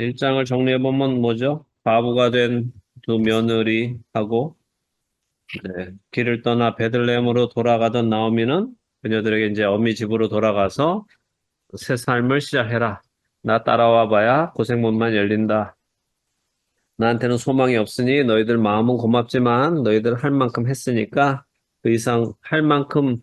일장을 정리해보면 뭐죠? 과부가 된 두 며느리하고 길을 떠나 베들레헴으로 돌아가던 나오미는 그녀들에게 이제 어미 집으로 돌아가서 새 삶을 시작해라. 나 따라와 봐야 고생문만 열린다. 나한테는 소망이 없으니 너희들 마음은 고맙지만 너희들 할 만큼 했으니까 그 이상 할 만큼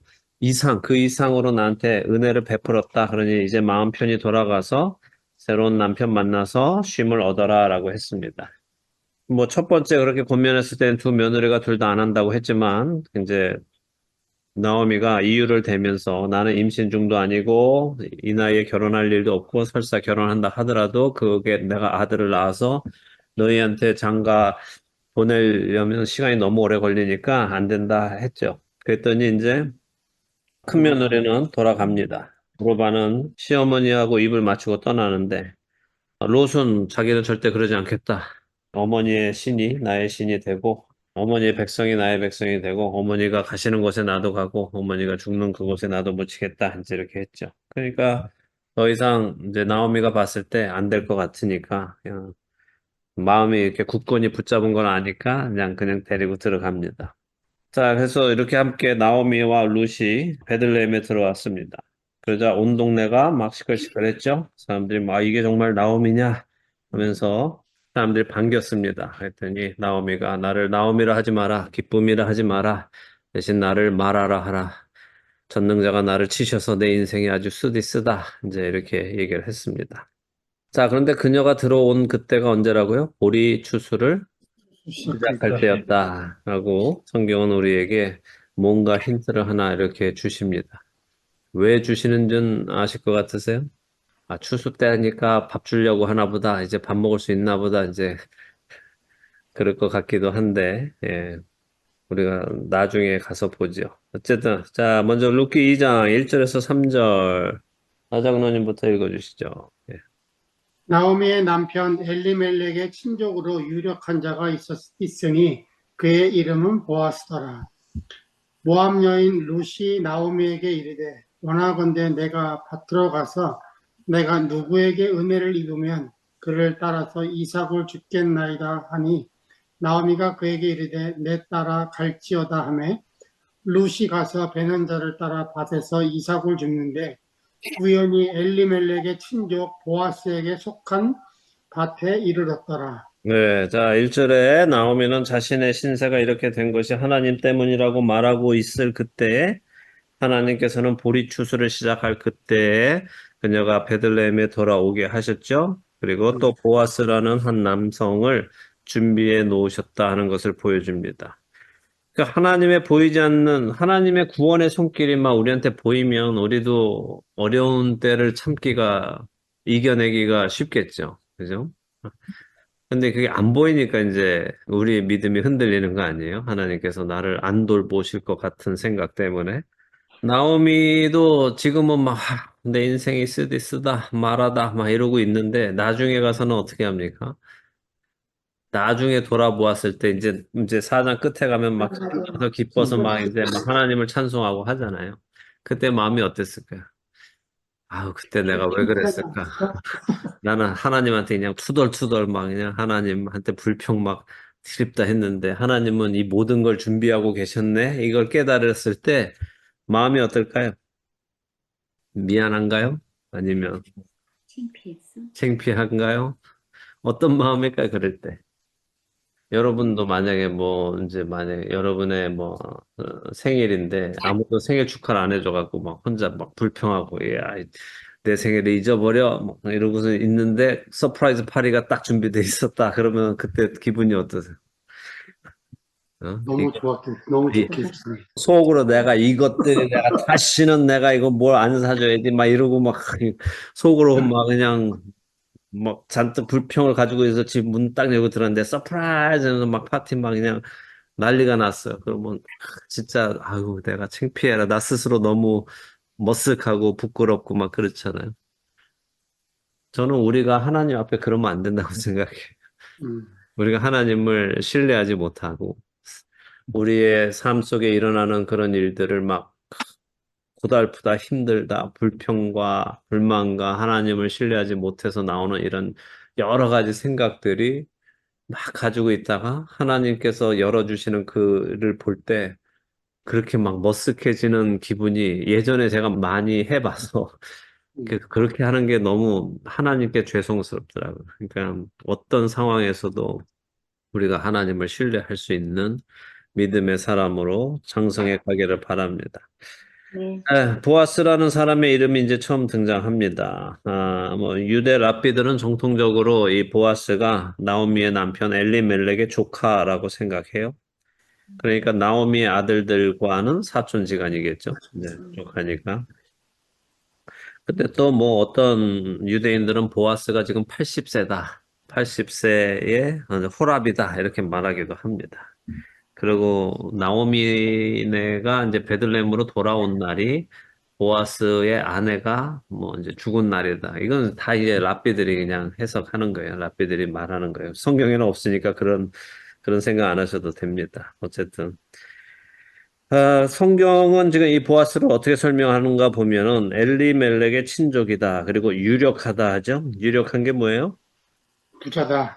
그 이상으로 나한테 은혜를 베풀었다. 그러니 이제 마음 편히 돌아가서 새로운 남편 만나서 쉼을 얻어라라고 했습니다. 뭐 첫 번째 그렇게 권면했을 때는 두 며느리가 둘 다 안 한다고 했지만 이제 나오미가 이유를 대면서 나는 임신 중도 아니고 이 나이에 결혼할 일도 없고 설사 결혼한다 하더라도 그게 내가 아들을 낳아서 너희한테 장가 보내려면 시간이 너무 오래 걸리니까 안 된다 했죠. 그랬더니 이제 큰 며느리는 돌아갑니다. 로바는 시어머니하고 입을 맞추고 떠나는데 롯은 자기는 절대 그러지 않겠다. 어머니의 신이 나의 신이 되고 어머니의 백성이 나의 백성이 되고 어머니가 가시는 곳에 나도 가고 어머니가 죽는 그곳에 나도 묻히겠다. 이제 이렇게 했죠. 그러니까 더 이상 이제 나오미가 봤을 때 안 될 것 같으니까 그냥 마음이 이렇게 굳건히 붙잡은 걸 아니까 그냥 데리고 들어갑니다. 자, 그래서 이렇게 함께 나오미와 룻이 베들레헴에 들어왔습니다. 그러자 온 동네가 막 시끌시끌했죠. 사람들이 막 이게 정말 나오미냐 하면서 사람들이 반겼습니다. 그랬더니 나오미가 나를 나오미라 하지 마라, 기쁨이라 하지 마라, 대신 나를 말하라 하라. 전능자가 나를 치셔서 내 인생이 아주 쓰디쓰다. 이제 이렇게 얘기를 했습니다. 자, 그런데 그녀가 들어온 그때가 언제라고요? 보리 추수를 시작할 시작할 때. 때였다라고 성경은 우리에게 뭔가 힌트를 하나 이렇게 주십니다. 왜 주시는 줄 아실 것 같으세요? 아, 추수 때니까 밥 주려고 하나 보다. 이제 밥 먹을 수 있나 보다. 이제 그럴 것 같기도 한데, 예, 우리가 나중에 가서 보죠. 어쨌든, 자, 먼저 루키 2장 1절에서 3절. 하장로님부터 읽어주시죠. 예. 나오미의 남편 엘리멜렉의 친족으로 유력한 자가 있으니 그의 이름은 보아스더라. 모압 여인 룻이 나오미에게 이르되 원하건대 내가 밭으로 가서 내가 누구에게 은혜를 입으면 그를 따라서 이삭을 죽겠나이다 하니 나오미가 그에게 이르되 내 따라 갈지어다 하매 룻이 가서 베는 자를 따라 밭에서 이삭을 줍는데 우연히 엘리멜렉의 친족 보아스에게 속한 밭에 이르렀더라. 네, 자, 1절에 나오미는 자신의 신세가 이렇게 된 것이 하나님 때문이라고 말하고 있을 그때에 하나님께서는 보리 추수를 시작할 그때에 그녀가 베들레헴에 돌아오게 하셨죠. 그리고 또 보아스라는 한 남성을 준비해 놓으셨다 하는 것을 보여줍니다. 그러니까 하나님의 보이지 않는 하나님의 구원의 손길이 막 우리한테 보이면 우리도 어려운 때를 이겨내기가 쉽겠죠. 그죠? 근데 그게 안 보이니까 이제 우리의 믿음이 흔들리는 거 아니에요? 하나님께서 나를 안 돌보실 것 같은 생각 때문에. 나오미도 지금은 막 내 인생이 쓰다 말하다 막 이러고 있는데 나중에 가서는 어떻게 합니까? 나중에 돌아보았을 때 이제 사장 끝에 가면 막 더 기뻐서 막 이제 막 하나님을 찬송하고 하잖아요. 그때 마음이 어땠을까요? 아우 그때 내가 왜 그랬을까? 나는 하나님한테 그냥 투덜투덜 막 그냥 하나님한테 불평 막 드립다 했는데 하나님은 이 모든 걸 준비하고 계셨네? 이걸 깨달았을 때 마음이 어떨까요? 미안한가요? 아니면 창피했어? 창피한가요? 어떤 마음일까요? 그럴 때. 여러분도 만약에 뭐 이제 만약에 여러분의 뭐 생일인데 아무도 생일 축하를 안 해줘갖고 막 혼자 막 불평하고 야, 내 생일을 잊어버려 막 이러고서 있는데 서프라이즈 파티가 딱 준비돼 있었다. 그러면 그때 기분이 어떠세요? 어? 너무 좋았겠, 너무 이- 좋겠습니다. 속으로 내가 다시는 내가 이거 뭘 안 사줘야지 막 이러고 막 속으로 막 그냥 막 잔뜩 불평을 가지고 있어 집 문 딱 열고 들었는데 서프라이즈 하면서 막 파티 막 그냥 난리가 났어요. 그러면 진짜 아유 내가 창피해라. 나 스스로 너무 머쓱하고 부끄럽고 막 그렇잖아요. 저는 우리가 하나님 앞에 그러면 안 된다고 생각해요. 음, 우리가 하나님을 신뢰하지 못하고 우리의 삶 속에 일어나는 그런 일들을 막 고달프다, 힘들다, 불평과 불만과 하나님을 신뢰하지 못해서 나오는 이런 여러 가지 생각들이 막 가지고 있다가 하나님께서 열어주시는 그를 볼 때 그렇게 막 머쓱해지는 기분이 예전에 제가 많이 해봐서 그렇게 하는 게 너무 하나님께 죄송스럽더라고요. 그러니까 어떤 상황에서도 우리가 하나님을 신뢰할 수 있는 믿음의 사람으로 장성해 가기를 바랍니다. 네. 보아스라는 사람의 이름이 이제 처음 등장합니다. 뭐 유대 랍비들은 정통적으로 이 보아스가 나오미의 남편 엘리멜렉의 조카라고 생각해요. 그러니까 나오미의 아들들과는 사촌지간이겠죠. 네, 조카니까. 근데 또 뭐 어떤 유대인들은 보아스가 지금 80세다. 80세의 호랍이다. 이렇게 말하기도 합니다. 그리고 나오미네가 이제 베들레헴으로 돌아온 날이 보아스의 아내가 뭐 이제 죽은 날이다. 이건 다 이제 랍비들이 그냥 해석하는 거예요. 랍비들이 말하는 거예요. 성경에는 없으니까 그런 생각 안 하셔도 됩니다. 어쨌든 성경은 지금 이 보아스를 어떻게 설명하는가 보면은 엘리멜렉의 친족이다. 그리고 유력하다 하죠. 유력한 게 뭐예요? 부자다.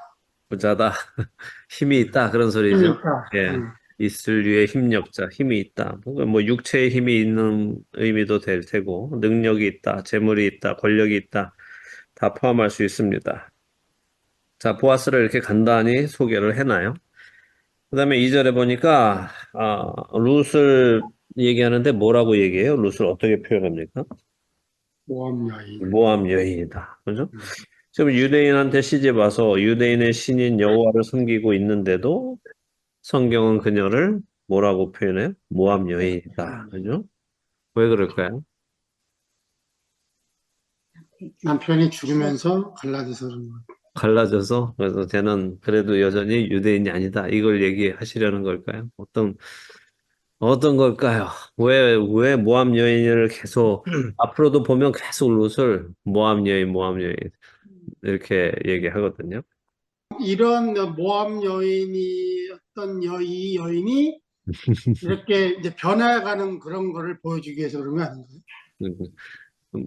부자다. 힘이 있다. 그런 소리죠. 그러니까, 예. 있을 유의 힘력자, 힘이 있다. 뭐 육체의 힘이 있는 의미도 될 테고, 능력이 있다, 재물이 있다, 권력이 있다. 다 포함할 수 있습니다. 자, 보아스를 이렇게 간단히 소개를 해놔요. 그 다음에 2절에 보니까, 룻을 얘기하는데 뭐라고 얘기해요? 룻을 어떻게 표현합니까? 모함 여인. 모함 여인이다. 그죠? 음. 지금 유대인한테 시집 와서 유대인의 신인 여호와를 섬기고 있는데도 성경은 그녀를 뭐라고 표현해요? 모함 여인이다. 그죠? 왜 그럴까요? 남편이 죽으면서 갈라져서 그런 거. 갈라져서, 그래서 쟤는 그래도 여전히 유대인이 아니다. 이걸 얘기하시려는 걸까요? 어떤 걸까요? 왜 모함 여인을 계속, 앞으로도 보면 계속 롯을 모함 여인, 모함 여인, 이렇게 얘기하거든요. 이런 모함 여인이 어떤 이 여인이 이렇게 이제 변해가는 그런 거를 보여주기 위해서 그런 거 아닌가요?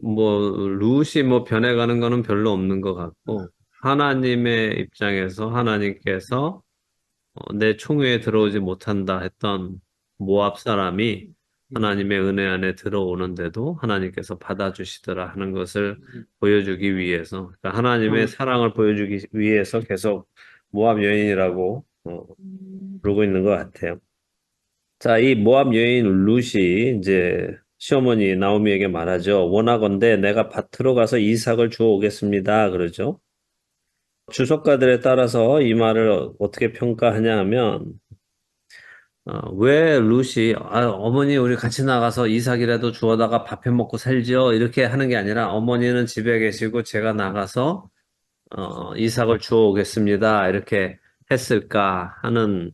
뭐, 룻이 뭐 변해가는 거는 별로 없는 것 같고, 하나님의 입장에서 하나님께서 내 총회에 들어오지 못한다 했던 모압 사람이 하나님의 은혜 안에 들어오는데도 하나님께서 받아주시더라 하는 것을 보여주기 위해서, 그러니까 하나님의 사랑을 보여주기 위해서 계속 모압 여인이라고 부르고 있는 것 같아요. 자, 이 모압 여인 룻이 이제 시어머니 나오미에게 말하죠. 원하건대 내가 밭으로 가서 이삭을 주워 오겠습니다. 그러죠. 주석가들에 따라서 이 말을 어떻게 평가하냐 하면 왜 룻이 어머니 우리 같이 나가서 이삭이라도 주워다가 밥해 먹고 살죠 이렇게 하는 게 아니라 어머니는 집에 계시고 제가 나가서 이삭을 주워 오겠습니다 이렇게 했을까 하는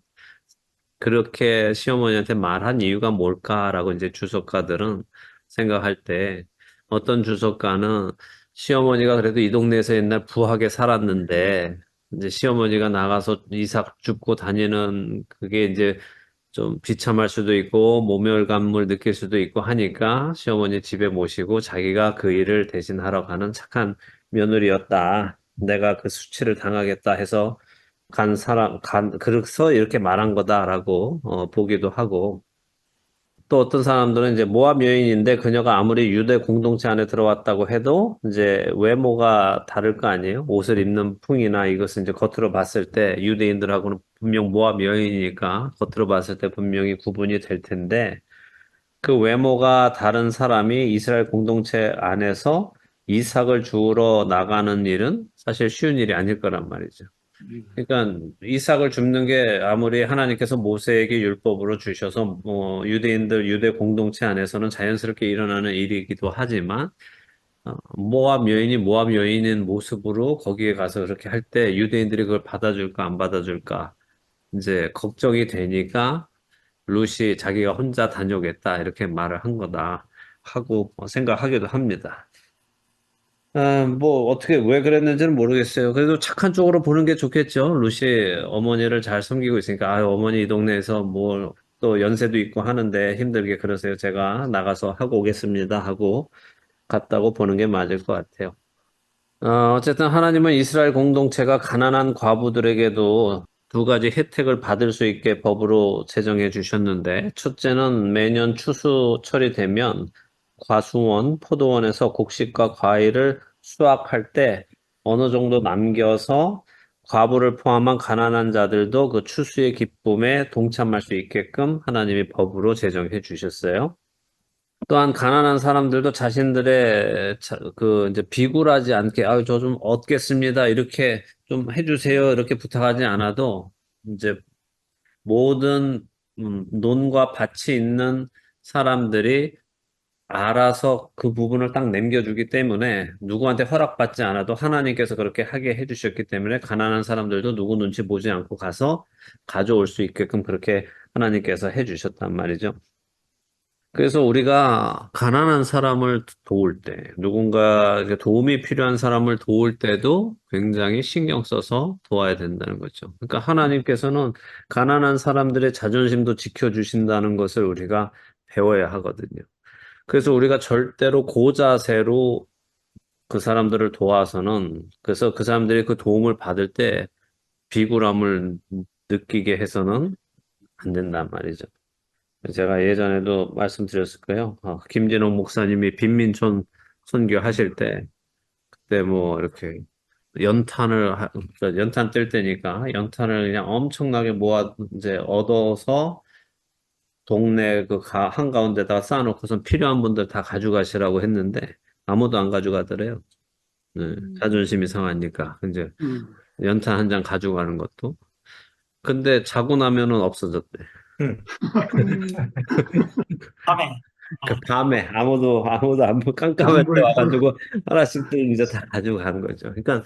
그렇게 시어머니한테 말한 이유가 뭘까라고 이제 주석가들은 생각할 때 어떤 주석가는 시어머니가 그래도 이 동네에서 옛날 부하게 살았는데 이제 시어머니가 나가서 이삭 줍고 다니는 그게 이제 좀 비참할 수도 있고 모멸감을 느낄 수도 있고 하니까 시어머니 집에 모시고 자기가 그 일을 대신하러 가는 착한 며느리였다. 내가 그 수치를 당하겠다 해서 그래서 이렇게 말한 거다라고 보기도 하고 또 어떤 사람들은 이제 모압 여인인데 그녀가 아무리 유대 공동체 안에 들어왔다고 해도 이제 외모가 다를 거 아니에요? 옷을 입는 풍이나 이것은 이제 겉으로 봤을 때 유대인들하고는 분명 모압 여인이니까 겉으로 봤을 때 분명히 구분이 될 텐데 그 외모가 다른 사람이 이스라엘 공동체 안에서 이삭을 주우러 나가는 일은 사실 쉬운 일이 아닐 거란 말이죠. 그러니까 이삭을 줍는 게 아무리 하나님께서 모세에게 율법으로 주셔서 뭐 유대인들 유대 공동체 안에서는 자연스럽게 일어나는 일이기도 하지만 모압 여인이 모압 여인인 모습으로 거기에 가서 그렇게 할 때 유대인들이 그걸 받아줄까 안 받아줄까 이제 걱정이 되니까 룻이 자기가 혼자 다녀오겠다 이렇게 말을 한 거다 하고 생각하기도 합니다. 뭐, 어떻게, 왜 그랬는지는 모르겠어요. 그래도 착한 쪽으로 보는 게 좋겠죠. 루시 어머니를 잘 섬기고 있으니까, 아유, 어머니 이 동네에서 뭐, 또 연세도 있고 하는데 힘들게 그러세요. 제가 나가서 하고 오겠습니다. 하고 갔다고 보는 게 맞을 것 같아요. 어쨌든 하나님은 이스라엘 공동체가 가난한 과부들에게도 두 가지 혜택을 받을 수 있게 법으로 제정해 주셨는데, 첫째는 매년 추수철이 되면 과수원, 포도원에서 곡식과 과일을 수확할 때 어느 정도 남겨서 과부를 포함한 가난한 자들도 그 추수의 기쁨에 동참할 수 있게끔 하나님이 법으로 제정해 주셨어요. 또한 가난한 사람들도 자신들의 이제 비굴하지 않게 저 좀 얻겠습니다. 이렇게 좀 해주세요. 이렇게 부탁하지 않아도 이제 모든 논과 밭이 있는 사람들이 알아서 그 부분을 딱 남겨주기 때문에 누구한테 허락받지 않아도 하나님께서 그렇게 하게 해주셨기 때문에 가난한 사람들도 누구 눈치 보지 않고 가서 가져올 수 있게끔 그렇게 하나님께서 해주셨단 말이죠. 그래서 우리가 가난한 사람을 도울 때, 누군가 도움이 필요한 사람을 도울 때도 굉장히 신경 써서 도와야 된다는 거죠. 그러니까 하나님께서는 가난한 사람들의 자존심도 지켜주신다는 것을 우리가 배워야 하거든요. 그래서 우리가 절대로 고자세로 그 사람들을 도와서는, 그래서 그 사람들이 그 도움을 받을 때 비굴함을 느끼게 해서는 안 된단 말이죠. 제가 예전에도 말씀드렸을 거예요. 김진홍 목사님이 빈민촌 선교하실 때, 그때 뭐 이렇게 연탄 뜰 때니까 연탄을 그냥 엄청나게 모아 이제 얻어서 동네 한가운데다가 쌓아놓고선 필요한 분들 다 가져가시라고 했는데 아무도 안 가져가더래요. 네, 자존심이 상하니까 이제 음, 연탄 한 장 가져가는 것도. 근데 자고 나면은 없어졌대. 응. 밤에. 그 밤에 아무도 안 보고 깜깜할 안 때 보이고. 와가지고 하나씩들 이제 다 가지고 가는 거죠. 그러니까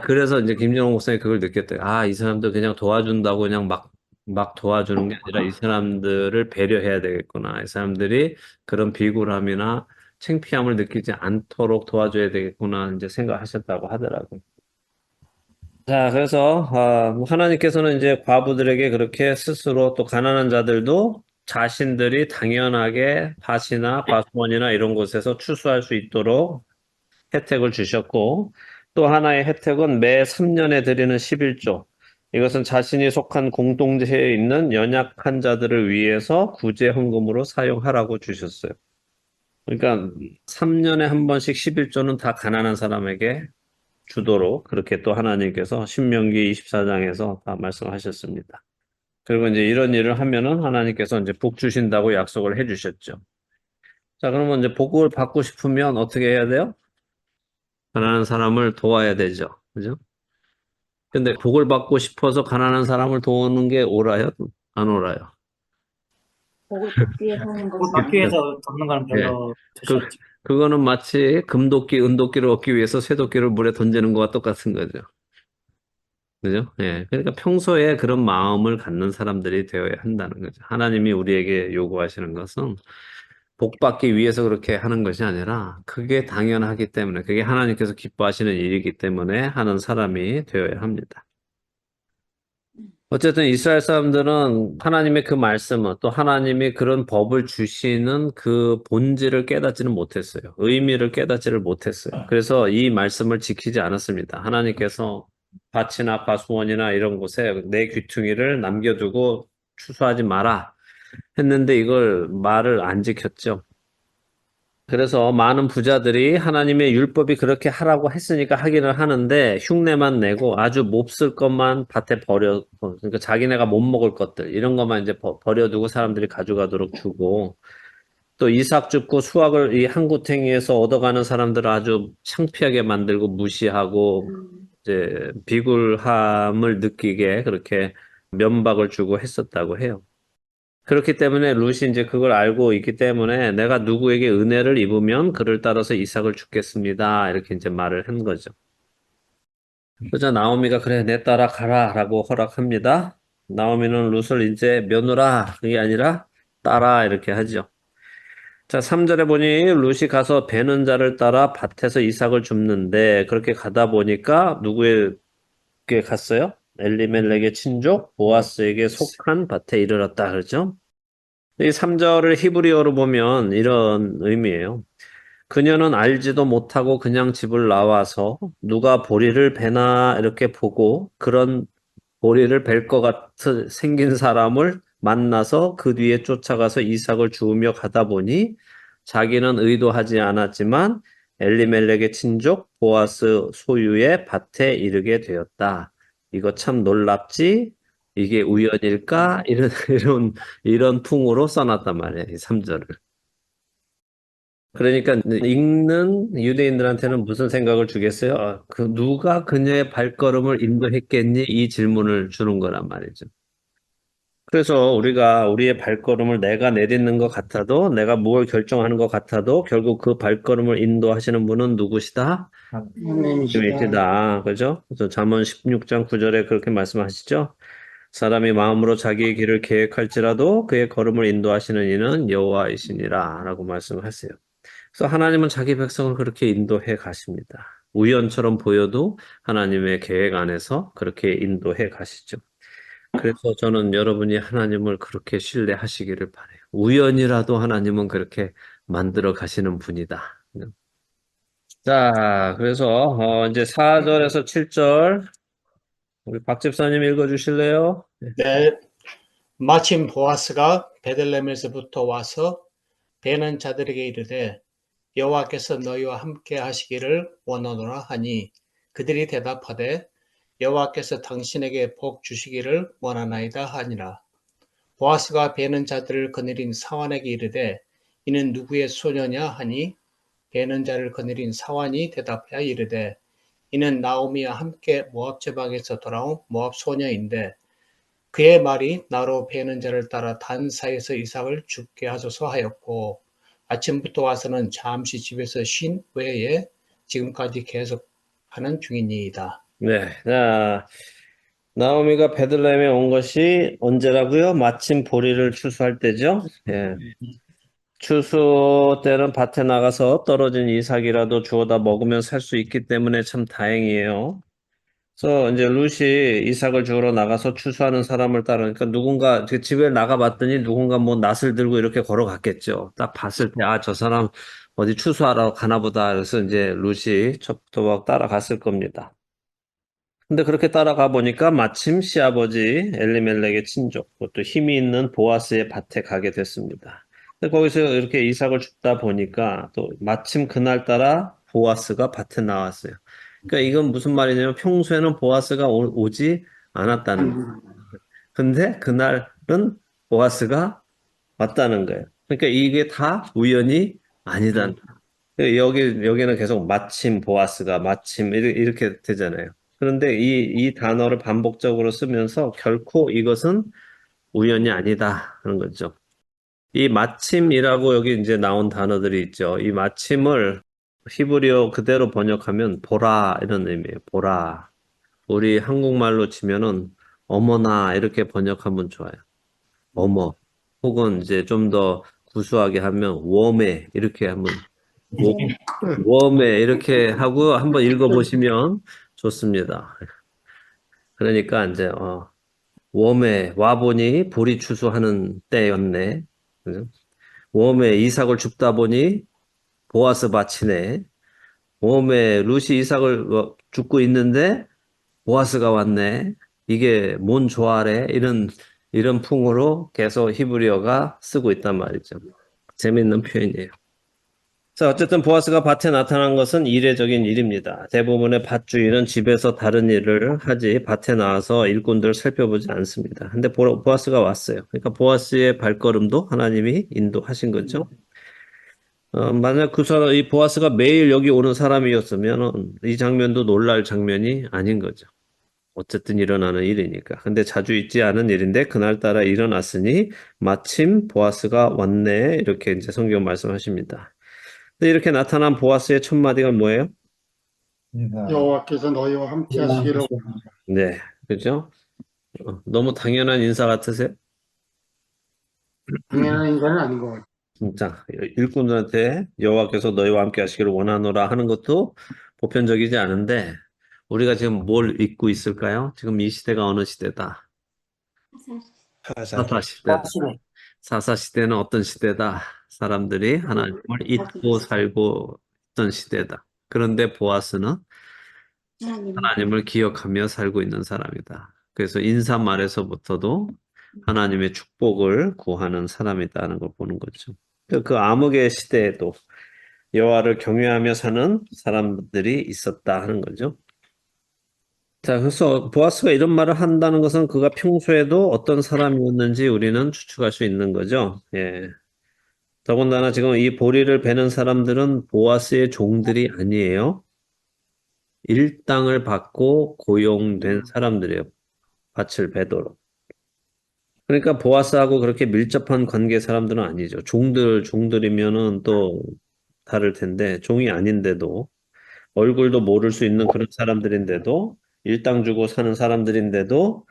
그래서 이제 김정호 목사님이 그걸 느꼈대요. 이 사람들 그냥 도와준다고 그냥 막 도와주는 게 아니라 이 사람들을 배려해야 되겠구나. 이 사람들이 그런 비굴함이나 창피함을 느끼지 않도록 도와줘야 되겠구나 이제 생각하셨다고 하더라고요. 자, 그래서 뭐 하나님께서는 이제 과부들에게 그렇게 스스로 또 가난한 자들도 자신들이 당연하게 밭이나 과수원이나 이런 곳에서 추수할 수 있도록 혜택을 주셨고, 또 하나의 혜택은 매 3년에 드리는 11조. 이것은 자신이 속한 공동체에 있는 연약한 자들을 위해서 구제 헌금으로 사용하라고 주셨어요. 그러니까 3년에 한 번씩 11조는 다 가난한 사람에게 주도록 그렇게 또 하나님께서 신명기 24장에서 다 말씀하셨습니다. 그리고 이제 이런 일을 하면은 하나님께서 이제 복 주신다고 약속을 해 주셨죠. 자, 그러면 이제 복을 받고 싶으면 어떻게 해야 돼요? 가난한 사람을 도와야 되죠. 그죠? 근데 복을 받고 싶어서 가난한 사람을 도우는 게 옳아요? 안 옳아요? 복을 받기 위해서 하는 뭘 것은 받기 위해서 돕는 건 예. 별로 좋지 그, 않죠. 그거는 마치 금도끼, 은도끼를 얻기 위해서 쇠도끼를 물에 던지는 거와 똑같은 거죠. 그죠? 예. 그러니까 평소에 그런 마음을 갖는 사람들이 되어야 한다는 거죠. 하나님이 우리에게 요구하시는 것은 복 받기 위해서 그렇게 하는 것이 아니라 그게 당연하기 때문에 그게 하나님께서 기뻐하시는 일이기 때문에 하는 사람이 되어야 합니다. 어쨌든 이스라엘 사람들은 하나님의 그 말씀은 또 하나님이 그런 법을 주시는 그 본질을 깨닫지는 못했어요. 의미를 깨닫지를 못했어요. 그래서 이 말씀을 지키지 않았습니다. 하나님께서 밭이나 과수원이나 이런 곳에 내 귀퉁이를 남겨두고 추수하지 마라 했는데 이걸 말을 안 지켰죠. 그래서 많은 부자들이 하나님의 율법이 그렇게 하라고 했으니까 하기는 하는데 흉내만 내고 아주 몹쓸 것만 밭에 그러니까 자기네가 못 먹을 것들 이런 것만 이제 버려두고 사람들이 가져가도록 주고 또 이삭 줍고 수확을 이 한구탱이에서 얻어가는 사람들을 아주 창피하게 만들고 무시하고 이제 비굴함을 느끼게 그렇게 면박을 주고 했었다고 해요. 그렇기 때문에 룻이 이제 그걸 알고 있기 때문에 내가 누구에게 은혜를 입으면 그를 따라서 이삭을 주겠습니다. 이렇게 이제 말을 한 거죠. 그러자 나오미가 그래 내 따라 가라라고 허락합니다. 나오미는 룻을 이제 며느라 그게 아니라 따라 이렇게 하죠. 자, 3절에 보니 룻이 가서 베는 자를 따라 밭에서 이삭을 줍는데 그렇게 가다 보니까 누구에게 갔어요? 엘리멜렉의 친족 보아스에게 속한 밭에 이르렀다 그러죠. 이 3절을 히브리어로 보면 이런 의미예요. 그녀는 알지도 못하고 그냥 집을 나와서 누가 보리를 베나 이렇게 보고 그런 보리를 벨 것 같은 생긴 사람을 만나서 그 뒤에 쫓아가서 이삭을 주우며 가다 보니 자기는 의도하지 않았지만 엘리멜렉의 친족 보아스 소유의 밭에 이르게 되었다. 이거 참 놀랍지? 이게 우연일까? 이런 풍으로 써놨단 말이에요. 이 3절을. 그러니까 읽는 유대인들한테는 무슨 생각을 주겠어요? 그 누가 그녀의 발걸음을 인도했겠니? 이 질문을 주는 거란 말이죠. 그래서 우리가 우리의 발걸음을 내가 내딛는 것 같아도 내가 뭘 결정하는 것 같아도 결국 그 발걸음을 인도하시는 분은 누구시다? 하나님이시다. 주이시다. 그죠? 그래서 잠언 16장 9절에 그렇게 말씀하시죠? 사람이 마음으로 자기의 길을 계획할지라도 그의 걸음을 인도하시는 이는 여호와이시니라 라고 말씀하세요. 그래서 하나님은 자기 백성을 그렇게 인도해 가십니다. 우연처럼 보여도 하나님의 계획 안에서 그렇게 인도해 가시죠. 그래서 저는 여러분이 하나님을 그렇게 신뢰하시기를 바라요. 우연이라도 하나님은 그렇게 만들어 가시는 분이다. 자, 그래서 이제 4절에서 7절 우리 박 집사님 읽어 주실래요? 네, 마침 보아스가 베들레헴에서부터 와서 베는 자들에게 이르되 여호와께서 너희와 함께 하시기를 원하노라 하니 그들이 대답하되 여호와께서 당신에게 복 주시기를 원하나이다 하니라. 보아스가 베는 자들을 거느린 사환에게 이르되 이는 누구의 소녀냐 하니 베는 자를 거느린 사환이 대답하여 이르되 이는 나오미와 함께 모압 제방에서 돌아온 모압 소녀인데 그의 말이 나로 베는 자를 따라 단 사이에서 이삭을 죽게 하소서 하였고 아침부터 와서는 잠시 집에서 쉰 외에 지금까지 계속하는 중이니이다. 네. 자, 나오미가 베들레헴에 온 것이 언제라고요? 마침 보리를 추수할 때죠. 예. 추수 때는 밭에 나가서 떨어진 이삭이라도 주워다 먹으면 살 수 있기 때문에 참 다행이에요. 그래서 이제 룻이 이삭을 주우러 나가서 추수하는 사람을 따르니까 누군가 그 집에 나가봤더니 누군가 뭐 낫을 들고 이렇게 걸어갔겠죠. 딱 봤을 때 아, 저 사람 어디 추수하러 가나 보다. 그래서 이제 룻이 척도박 따라갔을 겁니다. 근데 그렇게 따라가 보니까 마침 시아버지 엘리멜렉의 친족, 그것도 힘이 있는 보아스의 밭에 가게 됐습니다. 근데 거기서 이렇게 이삭을 줍다 보니까 또 마침 그날따라 보아스가 밭에 나왔어요. 그러니까 이건 무슨 말이냐면 평소에는 보아스가 오지 않았다는 거예요. 근데 그날은 보아스가 왔다는 거예요. 그러니까 이게 다 우연이 아니다. 여기는 계속 마침 보아스가 마침 이렇게 되잖아요. 그런데 이 단어를 반복적으로 쓰면서 결코 이것은 우연이 아니다 하는 거죠. 이 마침이라고 여기 이제 나온 단어들이 있죠. 이 마침을 히브리어 그대로 번역하면 보라 이런 의미예요. 보라. 우리 한국말로 치면은 어머나 이렇게 번역하면 좋아요. 어머. 혹은 이제 좀 더 구수하게 하면 웜에 이렇게 하면 웜에 이렇게 하고 한번 읽어보시면 좋습니다. 그러니까 이제 웜에 와보니 보리 추수하는 때였네. 그죠? 웜에 이삭을 줍다 보니 보아스 밭이네. 웜에 루시 이삭을 줍고 있는데 보아스가 왔네. 이게 뭔 조화래? 이런 풍으로 계속 히브리어가 쓰고 있단 말이죠. 재밌는 표현이에요. 자, 어쨌든 보아스가 밭에 나타난 것은 이례적인 일입니다. 대부분의 밭주인은 집에서 다른 일을 하지 밭에 나와서 일꾼들을 살펴보지 않습니다. 근데 보아스가 왔어요. 그러니까 보아스의 발걸음도 하나님이 인도하신 거죠. 만약 이 보아스가 매일 여기 오는 사람이었으면 이 장면도 놀랄 장면이 아닌 거죠. 어쨌든 일어나는 일이니까. 근데 자주 있지 않은 일인데 그날따라 일어났으니 마침 보아스가 왔네. 이렇게 이제 성경 말씀하십니다. 근데 이렇게 나타난 보아스의 첫 마디가 뭐예요? 여호와께서 너희와 함께 하시기를 네, 그죠? 너무 당연한 인사 같으세요? 당연한 인사는 아닌 것 같아요. 진짜 일꾼들한테 여호와께서 너희와 함께 하시기를 원하노라 하는 것도 보편적이지 않은데 우리가 지금 뭘 잊고 있을까요? 지금 이 시대가 어느 시대다? 사사 시대다. 사사시대는 어떤 시대다. 사람들이 하나님을 잊고 살고 있던 시대다. 그런데 보아스는 하나님, 하나님을 기억하며 살고 있는 사람이다. 그래서 인사말에서부터도 하나님의 축복을 구하는 사람이다는 걸 보는 거죠. 그 암흑의 시대에도 여호와를 경외하며 사는 사람들이 있었다 하는 거죠. 자, 그래서 보아스가 이런 말을 한다는 것은 그가 평소에도 어떤 사람이었는지 우리는 추측할 수 있는 거죠. 예. 더군다나 지금 이 보리를 베는 사람들은 보아스의 종들이 아니에요. 일당을 받고 고용된 사람들이에요. 밭을 베도록. 그러니까 보아스하고 그렇게 밀접한 관계 사람들은 아니죠. 종들이면은 또 다를 텐데, 종이 아닌데도, 얼굴도 모를 수 있는 그런 사람들인데도, 일당 주고 사는 사람들인데도,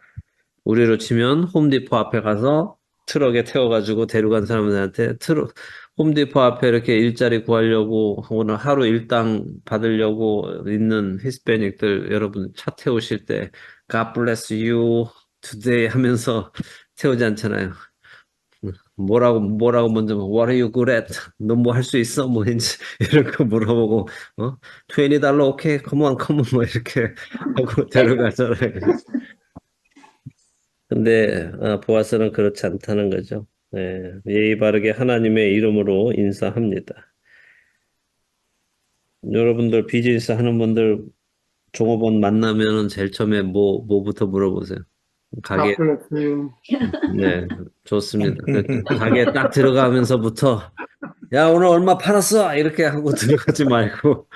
우리로 치면 홈디포 앞에 가서 트럭에 태워가지고 데려간 사람들한테 홈디포 앞에 이렇게 일자리 구하려고 오늘 하루 일당 받으려고 있는 히스패닉들 여러분 차 태우실 때 God bless you today 하면서 태우지 않잖아요. 뭐라고 먼저 What are you good at? 너 뭐 할 수 있어? 뭐 이제 이런 거 물어보고 $20 오케이 come on 뭐 이렇게 하고 데려가잖아요. 근데 보아스는 그렇지 않다는 거죠. 예, 예의 바르게 하나님의 이름으로 인사합니다. 여러분들 비즈니스 하는 분들 종업원 만나면은 제일 처음에 뭐부터 물어보세요. 가게, God bless you. 네, 좋습니다. 그 가게 딱 들어가면서부터 야, 오늘 얼마 팔았어? 이렇게 하고 들어가지 말고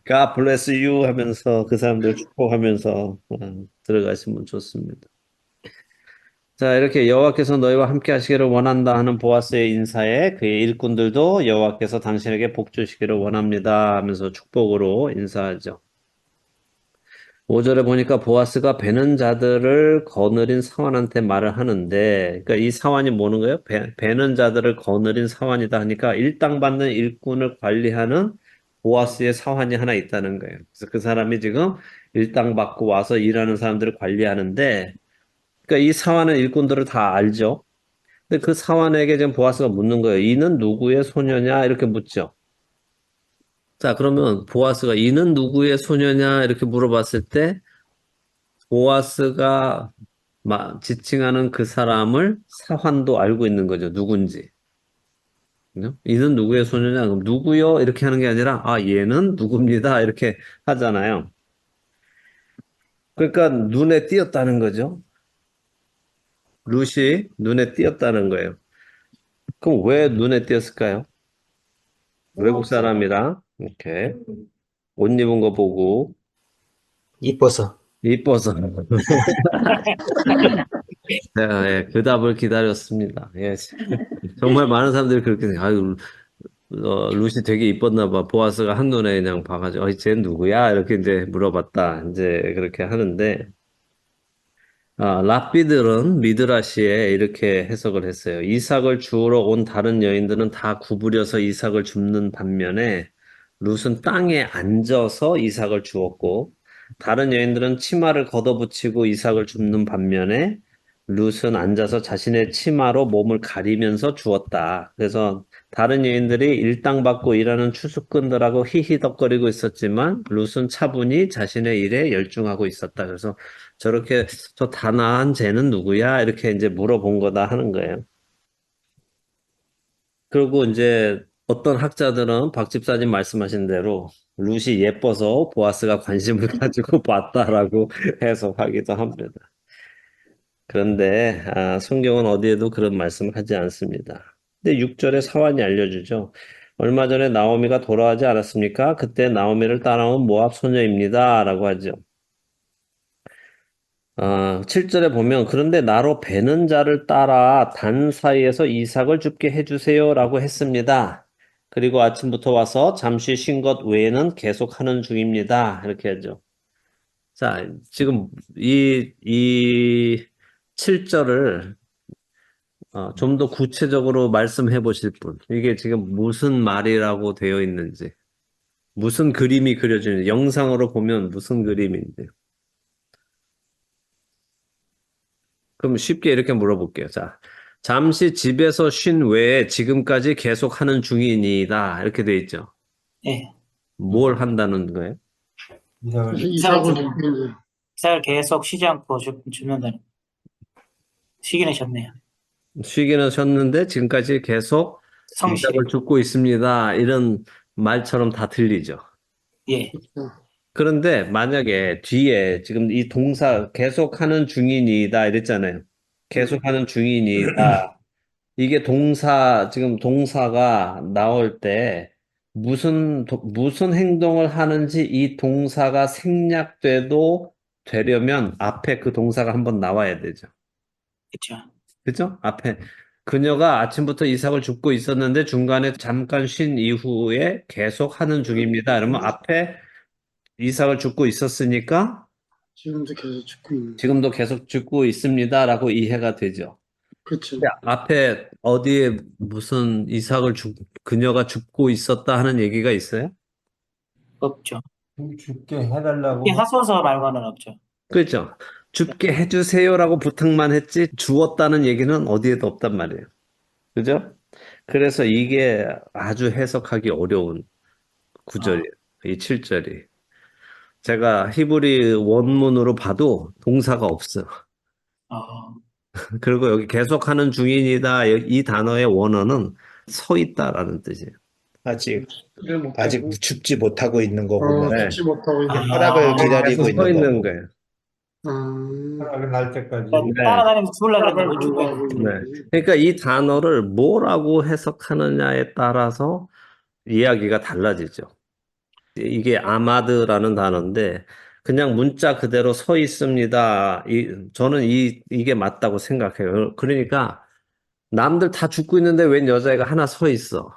God bless you 하면서 그 사람들 축복하면서 들어가시면 좋습니다. 자, 이렇게 여호와께서 너희와 함께 하시기를 원한다 하는 보아스의 인사에 그의 일꾼들도 여호와께서 당신에게 복 주시기를 원합니다 하면서 축복으로 인사하죠. 5절에 보니까 보아스가 베는 자들을 거느린 사환한테 말을 하는데, 그러니까 이 사환이 뭐는 거예요? 베는 자들을 거느린 사환이다 하니까 일당 받는 일꾼을 관리하는 보아스의 사환이 하나 있다는 거예요. 그래서 그 사람이 지금 일당 받고 와서 일하는 사람들을 관리하는데, 그러니까 이 사환은 일꾼들을 다 알죠. 근데 그 사환에게 지금 보아스가 묻는 거예요. 이는 누구의 소녀냐? 이렇게 묻죠. 자, 그러면 보아스가 이는 누구의 소녀냐? 이렇게 물어봤을 때 보아스가 지칭하는 그 사람을 사환도 알고 있는 거죠. 누군지. 그죠? 이는 누구의 소녀냐? 그럼 누구요? 이렇게 하는 게 아니라 얘는 누굽니다. 이렇게 하잖아요. 그러니까 눈에 띄었다는 거죠. 룻이 눈에 띄었다는 거예요. 그럼 왜 눈에 띄었을까요? 외국 사람이라 이렇게 옷 입은 거 보고 이뻐서. 이뻐서 제가 그 답을 기다렸습니다. 예, 정말 많은 사람들이 그렇게 생각해요. 아유, 루시 되게 이뻤나 봐. 보아스가 한눈에 그냥 봐가지고 쟤 누구야? 이렇게 이제 물어봤다. 이제 그렇게 하는데 랍비들은 미드라시에 이렇게 해석을 했어요. 이삭을 주우러 온 다른 여인들은 다 구부려서 이삭을 줍는 반면에 룻은 땅에 앉아서 이삭을 주었고 다른 여인들은 치마를 걷어붙이고 이삭을 줍는 반면에 룻은 앉아서 자신의 치마로 몸을 가리면서 주었다. 그래서 다른 여인들이 일당 받고 일하는 추수꾼들하고 히히덕거리고 있었지만 룻은 차분히 자신의 일에 열중하고 있었다. 그래서 저렇게 저 다나한 쟤는 누구야? 이렇게 이제 물어본 거다 하는 거예요. 그리고 이제 어떤 학자들은 박 집사님 말씀하신 대로 룻이 예뻐서 보아스가 관심을 가지고 봤다라고 해석하기도 합니다. 그런데 성경은 어디에도 그런 말씀을 하지 않습니다. 근데 6절에 사환이 알려주죠. 얼마 전에 나오미가 돌아가지 않았습니까? 그때 나오미를 따라온 모압 소녀입니다. 라고 하죠. 7절에 보면 그런데 나로 베는 자를 따라 단 사이에서 이삭을 줍게 해주세요 라고 했습니다. 그리고 아침부터 와서 잠시 쉰 것 외에는 계속 하는 중입니다. 이렇게 하죠. 자, 지금 이 7절을 좀 더 구체적으로 말씀해 보실 분. 이게 지금 무슨 말이라고 되어 있는지, 무슨 그림이 그려지는지, 영상으로 보면 무슨 그림인지. 그럼 쉽게 이렇게 물어볼게요. 자, 잠시 집에서 쉰 외에 지금까지 계속 하는 중이니다. 이렇게 돼 있죠. 예. 뭘 한다는 거예요? 그래서 이삭을 이삭을 주는, 죽이는 이삭을 계속 쉬지 않고 죽는다는. 쉬기는 쉬었네요. 쉬기는 쉬었는데 지금까지 계속 성실히. 이삭을 줍고 있습니다. 이런 말처럼 다 들리죠. 예. 그런데 만약에 뒤에 지금 이 동사 계속하는 중이니다 이랬잖아요. 계속하는 중이니다. 이게 지금 동사가 나올 때 무슨 행동을 하는지 이 동사가 생략돼도 되려면 앞에 그 동사가 한번 나와야 되죠. 그렇죠. 그죠? 앞에 그녀가 아침부터 이삭을 줍고 있었는데 중간에 잠깐 쉰 이후에 계속 하는 중입니다. 그러면 앞에 이삭을 줍고 있었으니까 지금도 계속 죽고 있는. 지금도 계속 줍고 있습니다라고 이해가 되죠. 그렇죠. 근데 앞에 어디에 무슨 그녀가 줍고 있었다 하는 얘기가 있어요? 없죠. 죽게 해달라고. 이 하소서 말고는 없죠. 그렇죠. 줍게 해주세요라고 부탁만 했지 주었다는 얘기는 어디에도 없단 말이에요. 그죠? 그래서 이게 아주 해석하기 어려운 구절이에요. 이 7절이. 제가 히브리 원문으로 봐도 동사가 없어요. 어, 그리고 여기 계속하는 중인이다. 이 단어의 원어는 서 있다라는 뜻이에요. 아직 죽지 못하고 있는 거 어, 보면 죽지 못하고 있는. 허락을 기다리고 계속 서 있는 거. 있는 거예요. 하락을 날 때까지. 네. 따라다니면서 죽으려고 했는데 못 죽고 방어하고 있는. 있는 네. 거지. 그러니까 이 단어를 뭐라고 해석하느냐에 따라서 이야기가 달라지죠. 이게 아마드라는 단어인데 그냥 문자 그대로 서 있습니다. 저는 이게 맞다고 생각해요. 그러니까 남들 다 죽고 있는데 웬 여자애가 하나 서 있어.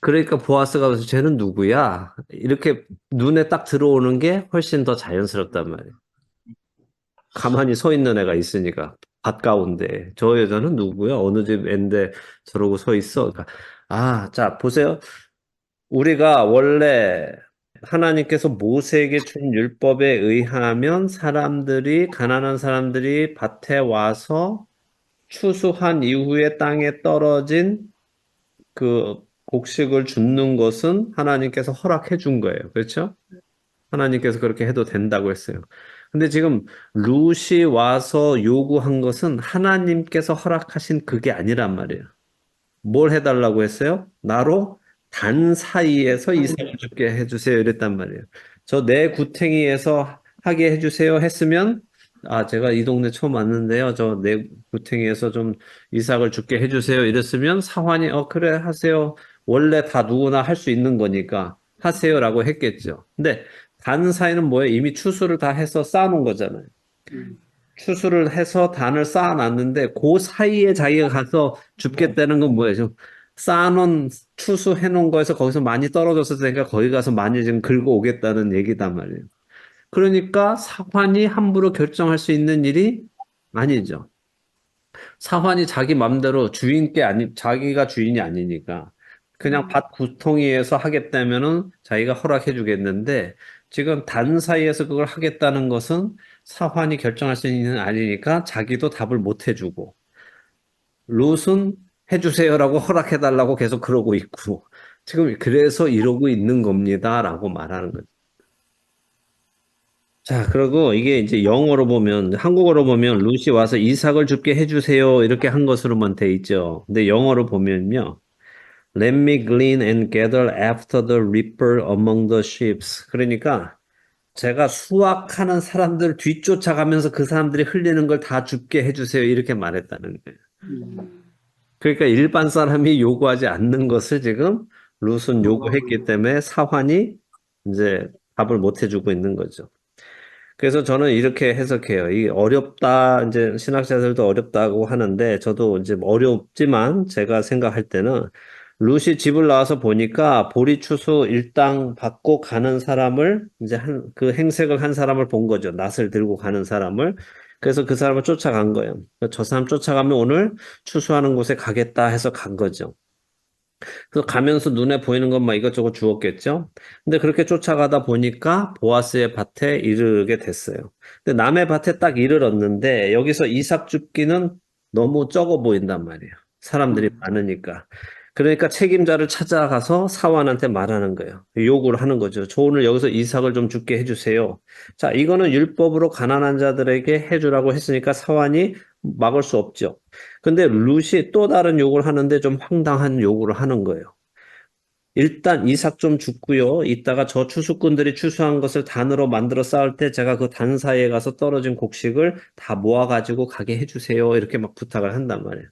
그러니까 보아스가 그래서 쟤는 누구야? 이렇게 눈에 딱 들어오는 게 훨씬 더 자연스럽단 말이에요. 가만히 서 있는 애가 있으니까 밭 가운데 저 여자는 누구야? 어느 집 애인데 저러고 서 있어. 그러니까 자 보세요. 우리가 원래 하나님께서 모세에게 준 율법에 의하면 가난한 사람들이 밭에 와서 추수한 이후에 땅에 떨어진 그 곡식을 줍는 것은 하나님께서 허락해 준 거예요. 그렇죠? 하나님께서 그렇게 해도 된다고 했어요. 근데 지금 룻이 와서 요구한 것은 하나님께서 허락하신 그게 아니란 말이에요. 뭘 해달라고 했어요? 나로 단 사이에서 이삭을 죽게 해주세요. 이랬단 말이에요. 저 내 구탱이에서 하게 해주세요 했으면 제가 이 동네 처음 왔는데요. 저 내 구탱이에서 좀 이삭을 죽게 해주세요. 이랬으면 사환이 그래 하세요. 원래 다 누구나 할 수 있는 거니까 하세요라고 했겠죠. 근데 단 사이는 뭐예요? 이미 추수를 다 해서 쌓아놓은 거잖아요. 추수를 해서 단을 쌓아놨는데 그 사이에 자기가 가서 줍겠다는 건 뭐예요? 좀 쌓아놓은 추수해놓은 거에서 거기서 많이 떨어졌으니까 거기 가서 많이 지금 긁어 오겠다는 얘기단 말이에요. 그러니까 사환이 함부로 결정할 수 있는 일이 아니죠. 사환이 자기 맘대로 자기가 주인이 아니니까 그냥 밭 구덩이에서 하겠다면은 자기가 허락해 주겠는데 지금 단 사이에서 그걸 하겠다는 것은 사환이 결정할 수 있는 일은 아니니까 자기도 답을 못 해주고 롯은 해주세요라고 허락해달라고 계속 그러고 있고 지금 그래서 이러고 있는 겁니다라고 말하는 거죠. 자, 그리고 이게 이제 한국어로 보면 룻이 와서 이삭을 줍게 해주세요 이렇게 한 것으로만 돼 있죠. 근데 영어로 보면요. Let me glean and gather after the reaper among the sheaves. 그러니까 제가 수확하는 사람들 뒤쫓아가면서 그 사람들이 흘리는 걸 다 줍게 해주세요 이렇게 말했다는 거예요. 그러니까 일반 사람이 요구하지 않는 것을 지금 룻은 요구했기 때문에 사환이 이제 답을 못 해주고 있는 거죠. 그래서 저는 이렇게 해석해요. 이 어렵다, 이제 신학자들도 어렵다고 하는데, 저도 이제 어렵지만 제가 생각할 때는, 룻이 집을 나와서 보니까 보리 추수 일당 받고 가는 사람을, 이제 그 행색을 한 사람을 본 거죠. 낫을 들고 가는 사람을. 그래서 그 사람을 쫓아간 거예요. 저 사람 쫓아가면 오늘 추수하는 곳에 가겠다 해서 간 거죠. 그래서 가면서 눈에 보이는 것만 이것저것 주었겠죠. 근데 그렇게 쫓아가다 보니까 보아스의 밭에 이르게 됐어요. 근데 남의 밭에 딱 이르렀는데 여기서 이삭 줍기는 너무 적어 보인단 말이에요. 사람들이 많으니까. 그러니까 책임자를 찾아가서 사환한테 말하는 거예요. 요구를 하는 거죠. 저 오늘 여기서 이삭을 좀 죽게 해주세요. 자, 이거는 율법으로 가난한 자들에게 해주라고 했으니까 사환이 막을 수 없죠. 근데 룻이 또 다른 요구를 하는데 좀 황당한 요구를 하는 거예요. 일단 이삭 좀 줍고요. 이따가 저 추수꾼들이 추수한 것을 단으로 만들어 쌓을 때 제가 그 단 사이에 가서 떨어진 곡식을 다 모아가지고 가게 해주세요. 이렇게 막 부탁을 한단 말이에요.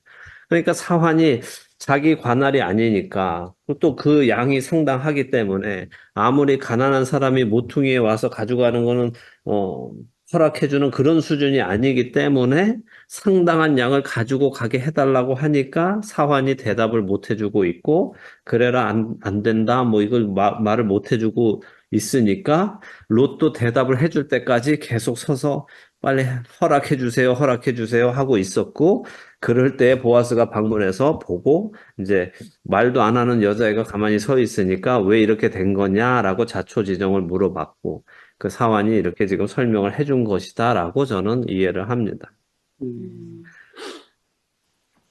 그러니까 사환이 자기 관할이 아니니까 또 그 양이 상당하기 때문에 아무리 가난한 사람이 모퉁이에 와서 가져가는 거는 어, 허락해주는 그런 수준이 아니기 때문에 상당한 양을 가지고 가게 해달라고 하니까 사환이 대답을 못 해주고 있고 그래라 안 된다 뭐 이걸 말을 못 해주고 있으니까 롯도 대답을 해줄 때까지 계속 서서 빨리 허락해 주세요 허락해 주세요 하고 있었고 그럴 때 보아스가 방문해서 보고 이제 말도 안 하는 여자애가 가만히 서 있으니까 왜 이렇게 된 거냐라고 자초지종을 물어봤고 그 사환이 이렇게 지금 설명을 해준 것이다라고 저는 이해를 합니다.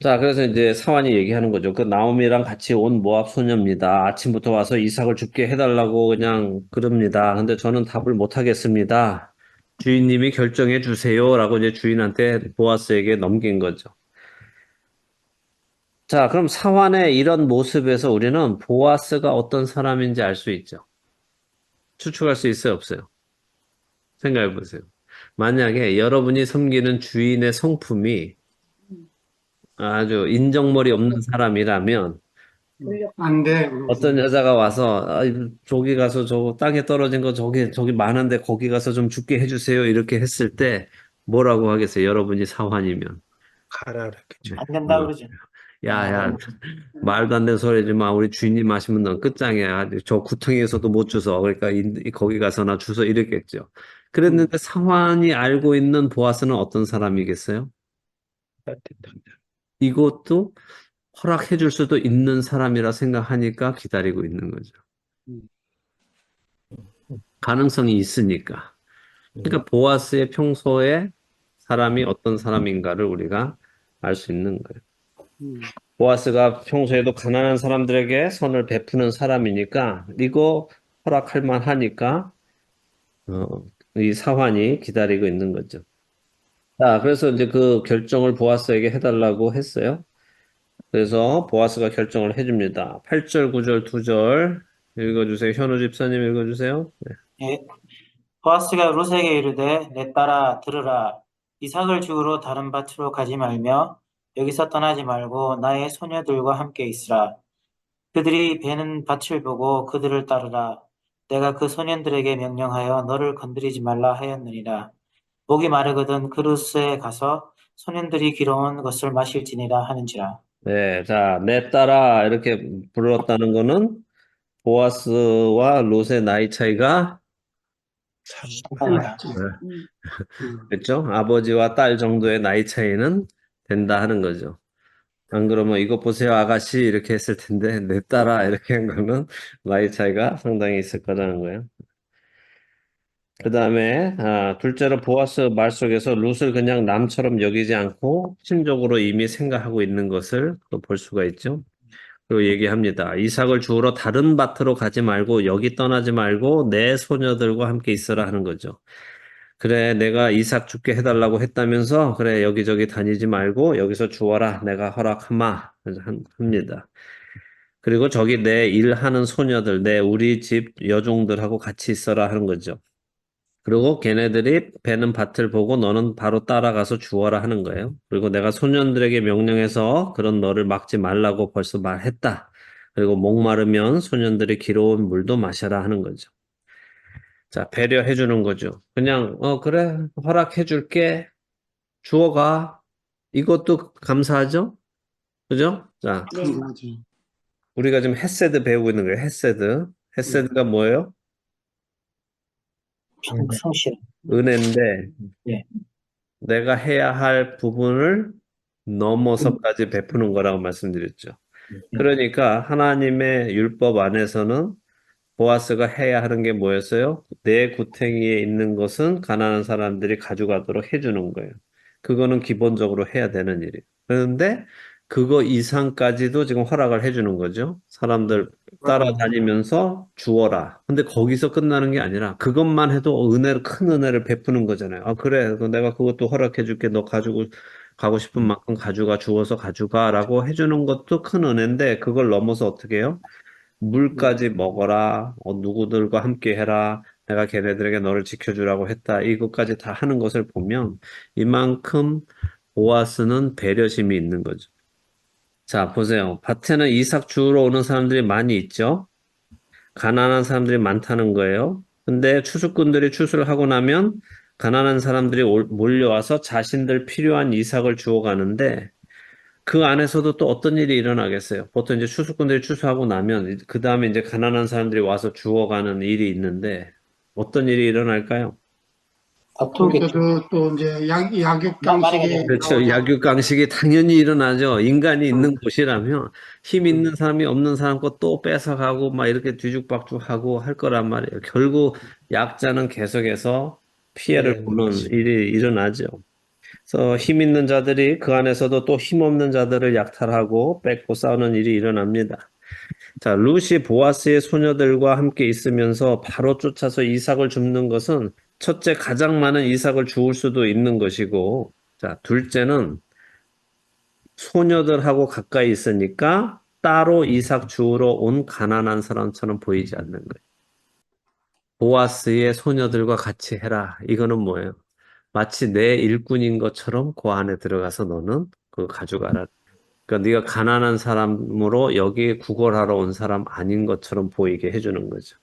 자, 그래서 이제 사환이 얘기하는 거죠. 그 나오미랑 같이 온 모압 소녀입니다. 아침부터 와서 이삭을 죽게 해달라고 그냥 그럽니다. 근데 저는 답을 못 하겠습니다. 주인님이 결정해 주세요라고 이제 주인한테 보아스에게 넘긴 거죠. 자, 그럼 사환의 이런 모습에서 우리는 보아스가 어떤 사람인지 알 수 있죠. 추측할 수 있어요, 없어요? 생각해 보세요. 만약에 여러분이 섬기는 주인의 성품이 아주 인정머리 없는 사람이라면 돌려. 안 돼. 어떤 여자가 와서 저기 가서 저거 땅에 떨어진 거 저기 많은데 거기 가서 좀 죽게 해주세요 이렇게 했을 때 뭐라고 하겠어요? 여러분이 사환이면 가라 그랬겠죠. 안 된다 그러죠. 야야 말도 안 되는 소리지 마 우리 주인님 마시면 넌 끝장이야 저 구덩이에서도 못 주워 그러니까 거기 가서 나 주워 이랬겠죠. 그랬는데 사환이 알고 있는 보아스는 어떤 사람이겠어요? 이것도 허락해 줄 수도 있는 사람이라 생각하니까 기다리고 있는 거죠. 가능성이 있으니까. 그러니까 보아스의 평소에 사람이 어떤 사람인가를 우리가 알 수 있는 거예요. 보아스가 평소에도 가난한 사람들에게 선을 베푸는 사람이니까 이거 허락할 만하니까 이 사환이 기다리고 있는 거죠. 자, 그래서 이제 그 결정을 보아스에게 해달라고 했어요. 그래서 보아스가 결정을 해줍니다. 8절, 9절, 2절 읽어주세요. 현우 집사님 읽어주세요. 네. 예. 보아스가 룻에게 이르되 내 딸아 들으라. 이삭을 죽으러 다른 밭으로 가지 말며 여기서 떠나지 말고 나의 소녀들과 함께 있으라. 그들이 베는 밭을 보고 그들을 따르라. 내가 그 소년들에게 명령하여 너를 건드리지 말라 하였느니라. 목이 마르거든 그릇에 가서 소년들이 기러운 것을 마실지니라 하는지라. 네, 자, 내 딸아 이렇게 불렀다는 거는 보아스와 롯의 나이 차이가 상당하다. 그렇죠? 아버지와 딸 정도의 나이 차이는 된다 하는 거죠. 안 그러면 이것 보세요 아가씨 이렇게 했을 텐데 내 딸아 이렇게 한 거는 나이 차이가 상당히 있을 거라는 거예요. 그 다음에 둘째로 보아스 말 속에서 룻을 그냥 남처럼 여기지 않고 심적으로 이미 생각하고 있는 것을 또 볼 수가 있죠. 그리고 얘기합니다. 이삭을 주우러 다른 밭으로 가지 말고 여기 떠나지 말고 내 소녀들과 함께 있어라 하는 거죠. 그래 내가 이삭 죽게 해달라고 했다면서 그래 여기저기 다니지 말고 여기서 주워라 내가 허락하마 합니다. 그리고 저기 내 일하는 소녀들 내 우리 집 여종들하고 같이 있어라 하는 거죠. 그리고 걔네들이 베는 밭을 보고 너는 바로 따라가서 주워라 하는 거예요. 그리고 내가 소년들에게 명령해서 그런 너를 막지 말라고 벌써 말했다. 그리고 목마르면 소년들이 기러운 물도 마셔라 하는 거죠. 자, 배려해 주는 거죠. 그냥 그래 허락해 줄게. 주워가. 이것도 감사하죠? 그죠? 자, 네. 맞아. 우리가 지금 헤세드 배우고 있는 거예요. 헤세드. 헤세드가 뭐예요? 성실. 은혜인데 예. 내가 해야 할 부분을 넘어서까지 베푸는 거라고 말씀드렸죠. 그러니까 하나님의 율법 안에서는 보아스가 해야 하는 게 뭐였어요? 내 구탱이에 있는 것은 가난한 사람들이 가져가도록 해주는 거예요. 그거는 기본적으로 해야 되는 일이에요. 그런데 그거 이상까지도 지금 허락을 해주는 거죠. 사람들 따라다니면서 주어라. 근데 거기서 끝나는 게 아니라 그것만 해도 큰 은혜를 베푸는 거잖아요. 아, 그래. 그럼 내가 그것도 허락해 줄게. 너 가지고 가고 싶은 만큼 가져가, 주워서 가져가라고 해주는 것도 큰 은혜인데 그걸 넘어서 어떻게 해요? 물까지 먹어라. 누구들과 함께 해라. 내가 걔네들에게 너를 지켜주라고 했다. 이것까지 다 하는 것을 보면 이만큼 보아스는 배려심이 있는 거죠. 자, 보세요. 밭에는 이삭 주우러 오는 사람들이 많이 있죠. 가난한 사람들이 많다는 거예요. 근데 추수꾼들이 추수를 하고 나면 가난한 사람들이 몰려와서 자신들 필요한 이삭을 주워 가는데 그 안에서도 또 어떤 일이 일어나겠어요? 보통 이제 추수꾼들이 추수하고 나면 그 다음에 이제 가난한 사람들이 와서 주워가는 일이 있는데 어떤 일이 일어날까요? 다투겠죠. 그래도 또 이제 약육강식이 그렇죠. 나오죠. 약육강식이 당연히 일어나죠. 인간이 있는 곳이라면 힘 있는 사람이 없는 사람 거 또 뺏어가고 막 이렇게 뒤죽박죽하고 할 거란 말이에요. 결국 약자는 계속해서 피해를 네, 보는 맞습니다. 일이 일어나죠. 그래서 힘 있는 자들이 그 안에서도 또 힘 없는 자들을 약탈하고 뺏고 싸우는 일이 일어납니다. 자, 룻이 보아스의 소녀들과 함께 있으면서 바로 쫓아서 이삭을 줍는 것은 첫째, 가장 많은 이삭을 주울 수도 있는 것이고, 자, 둘째는 소녀들하고 가까이 있으니까 따로 이삭 주우러 온 가난한 사람처럼 보이지 않는 거예요. 보아스의 소녀들과 같이 해라. 이거는 뭐예요? 마치 내 일꾼인 것처럼 그 안에 들어가서 너는 그거 가져가라. 그러니까 네가 가난한 사람으로 여기에 구걸하러 온 사람 아닌 것처럼 보이게 해주는 거죠.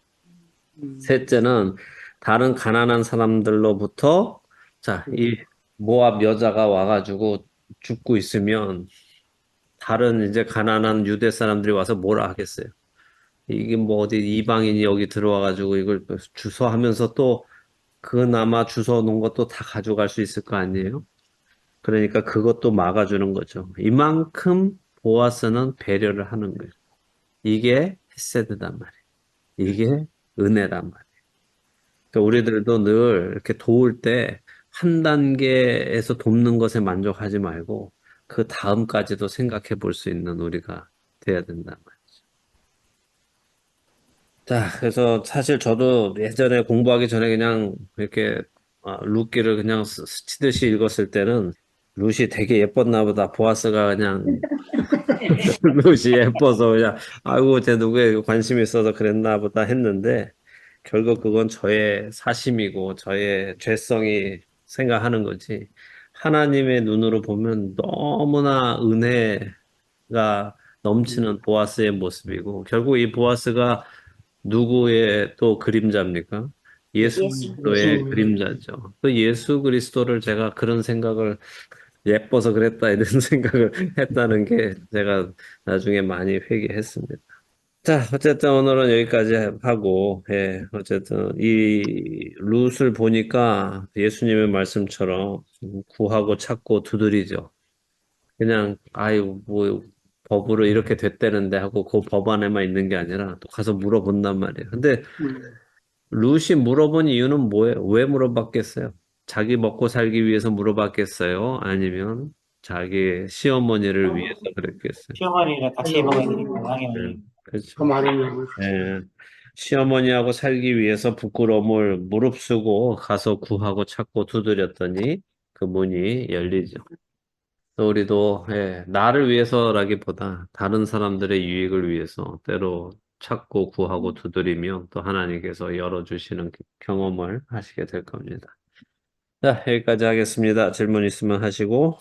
셋째는 다른 가난한 사람들로부터 자, 이 모압 여자가 와가지고 죽고 있으면 다른 이제 가난한 유대 사람들이 와서 뭐라 하겠어요? 이게 뭐 어디 이방인이 여기 들어와가지고 이걸 주소하면서 또 그나마 주워 놓은 것도 다 가져갈 수 있을 거 아니에요? 그러니까 그것도 막아주는 거죠. 이만큼 보아스는 배려를 하는 거예요. 이게 헤세드단 말이에요. 이게 은혜란 말이에요. 그러니까 우리들도 늘 이렇게 도울 때 한 단계에서 돕는 것에 만족하지 말고 그 다음까지도 생각해 볼 수 있는 우리가 돼야 된단 말이에요. 자, 그래서 사실 저도 예전에 공부하기 전에 그냥 이렇게 룻기를 그냥 스치듯이 읽었을 때는 룻이 되게 예뻤나 보다. 보아스가 그냥 룻이 예뻐서 그냥 아이고 쟤 누구에 관심이 있어서 그랬나 보다 했는데 결국 그건 저의 사심이고 저의 죄성이 생각하는 거지. 하나님의 눈으로 보면 너무나 은혜가 넘치는 보아스의 모습이고 결국 이 보아스가 누구의 또 그림자입니까? 예수 예수. 그리스도의 그림자죠. 그 예수 그리스도를 제가 그런 생각을 예뻐서 그랬다 이런 생각을 했다는 게 제가 나중에 많이 회개했습니다. 자, 어쨌든 오늘은 여기까지 하고, 예, 어쨌든 이 룻을 보니까 예수님의 말씀처럼 구하고 찾고 두드리죠. 그냥 아유 뭐 법으로 이렇게 됐다는데 하고 그 법 안에만 있는 게 아니라 또 가서 물어본단 말이에요. 근데 룻이 물어본 이유는 뭐예요? 왜 물어봤겠어요? 자기 먹고 살기 위해서 물어봤겠어요? 아니면 자기 시어머니를 위해서 그랬겠어요? 시어머니를 같이 먹어드리고 당연히 그 그렇죠. 말이냐고. 예. 시어머니하고 살기 위해서 부끄러움을 무릅쓰고 가서 구하고 찾고 두드렸더니 그 문이 열리죠. 또 우리도 나를 위해서라기보다 다른 사람들의 유익을 위해서 때로 찾고 구하고 두드리면 또 하나님께서 열어주시는 경험을 하시게 될 겁니다. 자, 여기까지 하겠습니다. 질문 있으면 하시고